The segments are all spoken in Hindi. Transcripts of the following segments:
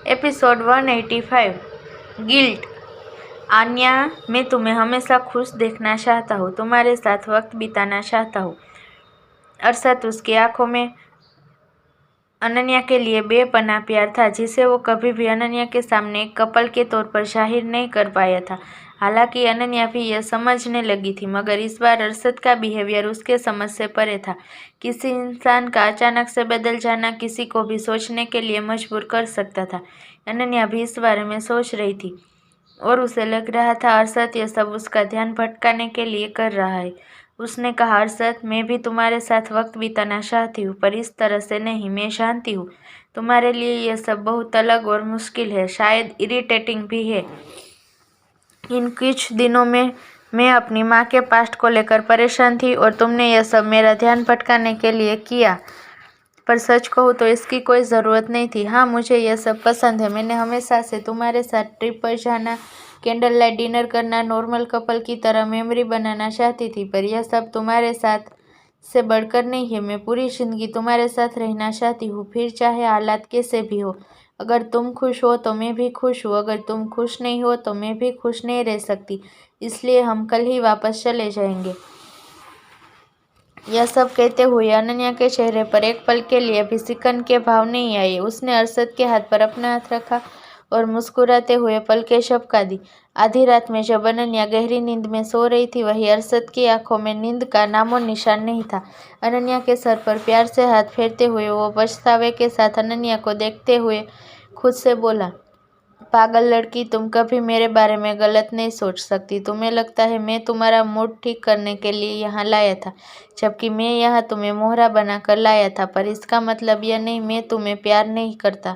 Episode 185 guilt. आन्या, मैं तुम्हें हमेशा खुश देखना चाहता हूँ, तुम्हारे साथ वक्त बिताना चाहता हूँ। अरशद, उसकी आंखों में अनन्या के लिए बेपनाह प्यार था, जिसे वो कभी भी अनन्या के सामने एक कपल के तौर पर जाहिर नहीं कर पाया था। हालांकि अनन्या भी यह समझने लगी थी, मगर इस बार अरशद का बिहेवियर उसके समझ से परे था। किसी इंसान का अचानक से बदल जाना किसी को भी सोचने के लिए मजबूर कर सकता था। अनन्या भी इस बारे में सोच रही थी और उसे लग रहा था अरशद यह सब उसका ध्यान भटकाने के लिए कर रहा है। उसने कहा, अरशद, मैं भी तुम्हारे साथ वक्त बिताना चाहती हूँ, पर इस तरह से नहीं। मैं जानती हूँ तुम्हारे लिए यह सब बहुत अलग और मुश्किल है, शायद इरिटेटिंग भी है। इन कुछ दिनों में मैं अपनी माँ के पास्ट को लेकर परेशान थी और तुमने यह सब मेरा ध्यान भटकाने के लिए किया, पर सच कहूँ तो इसकी कोई ज़रूरत नहीं थी। हाँ, मुझे यह सब पसंद है। मैंने हमेशा से तुम्हारे साथ ट्रिप पर जाना, कैंडल लाइट डिनर करना, नॉर्मल कपल की तरह मेमोरी बनाना चाहती थी, पर यह सब तुम्हारे साथ से बढ़कर नहीं है। मैं पूरी ज़िंदगी तुम्हारे साथ रहना चाहती हूँ, फिर चाहे हालात कैसे भी हो। अगर तुम खुश हो तो मैं भी खुश हूँ, अगर तुम खुश नहीं हो तो मैं भी खुश नहीं रह सकती, इसलिए हम कल ही वापस चले जाएंगे। यह सब कहते हुए अनन्या के चेहरे पर एक पल के लिए भी सिकन के भाव नहीं आए। उसने अरशद के हाथ पर अपना हाथ रखा और मुस्कुराते हुए पलकें झपका दी। आधी रात में जब अनन्या गहरी नींद में सो रही थी, वही अरशद की आंखों में नींद का नामो निशान नहीं था। अनन्या के सर पर प्यार से हाथ फेरते हुए वो पछतावे के साथ अनन्या को देखते हुए खुद से बोला, पागल लड़की, तुम कभी मेरे बारे में गलत नहीं सोच सकती। तुम्हें लगता है मैं तुम्हारा मूड ठीक करने के लिए यहाँ लाया था, जबकि मैं यहाँ तुम्हें मोहरा बनाकर लाया था। पर इसका मतलब यह नहीं मैं तुम्हें प्यार नहीं करता।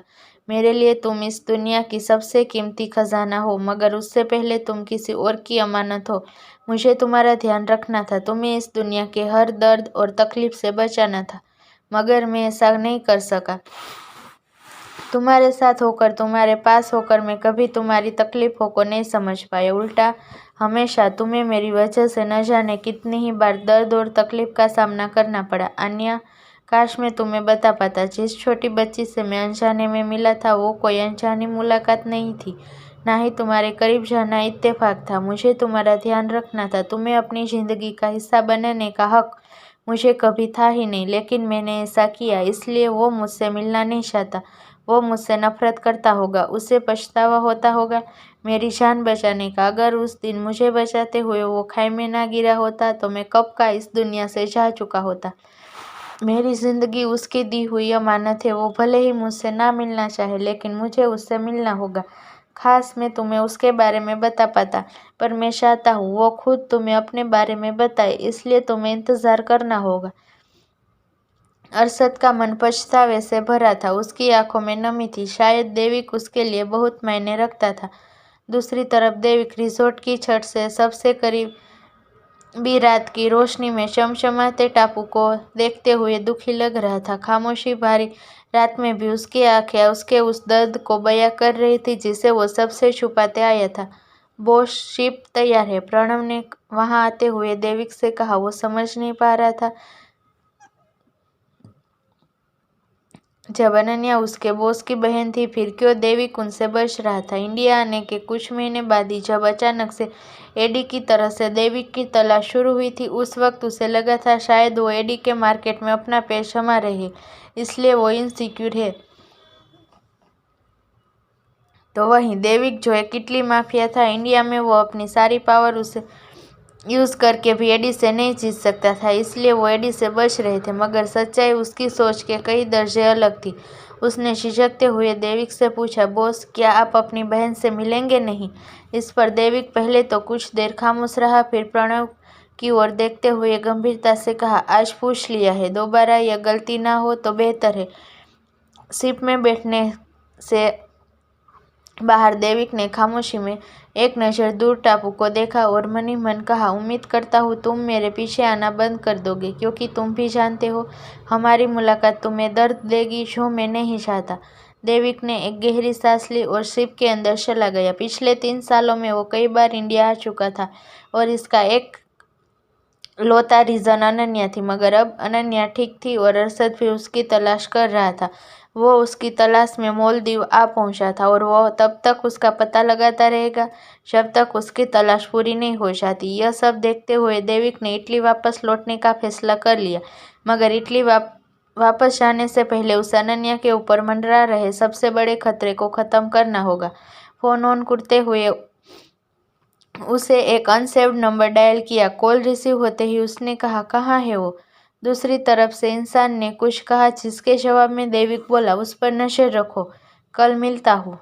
मेरे लिए तुम इस दुनिया की सबसे कीमती खजाना हो, मगर उससे पहले तुम किसी और की अमानत हो। मुझे तुम्हारा ध्यान रखना था, तुम्हें इस दुनिया के हर दर्द और तकलीफ से बचाना था, मगर मैं ऐसा नहीं कर सका। तुम्हारे साथ होकर, तुम्हारे पास होकर मैं कभी तुम्हारी तकलीफों को नहीं समझ पाया। उल्टा हमेशा तुम्हें मेरी वजह से न जाने कितनी ही बार दर्द और तकलीफ का सामना करना पड़ा। अन्या, काश मैं तुम्हें बता पाता, जिस छोटी बच्ची से मैं अनजाने में मिला था वो कोई अनजानी मुलाकात नहीं थी, ना ही तुम्हारे करीब जाना इत्तेफाक था। मुझे तुम्हारा ध्यान रखना था, तुम्हें अपनी ज़िंदगी का हिस्सा बनने का हक मुझे कभी था ही नहीं, लेकिन मैंने ऐसा किया, इसलिए वो मुझसे मिलना नहीं चाहता। वो मुझसे नफरत करता होगा, उसे पछतावा होता होगा मेरी जान बचाने का। अगर उस दिन मुझे बचाते हुए वो खाई में ना गिरा होता तो मैं कब का इस दुनिया से जा चुका होता। मेरी ज़िंदगी उसकी दी हुई अमानत है। वो भले ही मुझसे ना मिलना चाहे, लेकिन मुझे उससे मिलना होगा। खास मैं तुम्हें उसके बारे में बता पाता, पर मैं चाहता हूँ वो खुद तुम्हें अपने बारे में बताए, इसलिए तुम्हें इंतज़ार करना होगा। अरशद का मन पछतावे से भरा था, उसकी आंखों में नमी थी। शायद देविक उसके लिए बहुत मायने रखता था। दूसरी तरफ देविक रिजॉर्ट की छत से सबसे करीब भी रात की रोशनी में चमचमाते टापू को देखते हुए दुखी लग रहा था। खामोशी भारी रात में भी उसकी आंखें उसके उस दर्द को बयां कर रही थी जिसे वो सबसे छुपाते आया था। बॉस, शिप तैयार है, प्रणव ने वहां आते हुए देविक से कहा। वो समझ नहीं पा रहा था, जब अनन्या उसके बॉस की बहन थी, फिर क्यों देविक उनसे बच रहा था। इंडिया आने के कुछ महीने बाद ही जब अचानक से एडी की तरह से देविक की तलाश शुरू हुई थी, उस वक्त उसे लगा था शायद वो एडी के मार्केट में अपना पैर जमा रहे, इसलिए वो इनसिक्योर है। तो वहीं देविक जो एक इटली माफिया था, इंडिया में वो अपनी सारी पावर उसे यूज़ करके भी एडी से नहीं जीत सकता था, इसलिए वो एडी से बच रहे थे। मगर सच्चाई उसकी सोच के कई दर्जे अलग थी। उसने झिझकते हुए देविक से पूछा, बॉस, क्या आप अपनी बहन से मिलेंगे नहीं? इस पर देविक पहले तो कुछ देर खामोश रहा, फिर प्रणव की ओर देखते हुए गंभीरता से कहा, आज पूछ लिया है, दोबारा यह गलती ना हो तो बेहतर है। शिप में बैठने से बाहर देविक ने खामोशी में एक नज़र दूर टापू को देखा और मन ही मन कहा, उम्मीद करता हूँ तुम मेरे पीछे आना बंद कर दोगे, क्योंकि तुम भी जानते हो हमारी मुलाकात तुम्हें दर्द देगी जो मैं नहीं चाहता। देविक ने एक गहरी सांस ली और शिप के अंदर चला गया। पिछले 3 सालों में वो कई बार इंडिया आ चुका था और इसका एक लौता रीज़न अनन्या थी, मगर अब अनन्या ठीक थी और अरशद भी उसकी तलाश कर रहा था। वो उसकी तलाश में मालदीव आ पहुंचा था और वह तब तक उसका पता लगाता रहेगा जब तक उसकी तलाश पूरी नहीं हो जाती। यह सब देखते हुए देविक ने इटली वापस लौटने का फैसला कर लिया, मगर इटली वापस जाने से पहले उसे अनन्या के ऊपर मंडरा रहे सबसे बड़े खतरे को खत्म करना होगा। फोन ऑन करते हुए उसे एक अनसेव्ड नंबर डायल किया। कॉल रिसीव होते ही उसने कहा, कहाँ है वो? दूसरी तरफ से इंसान ने कुछ कहा जिसके जवाब में देविक बोला, उस पर नजर रखो, कल मिलता हूँ।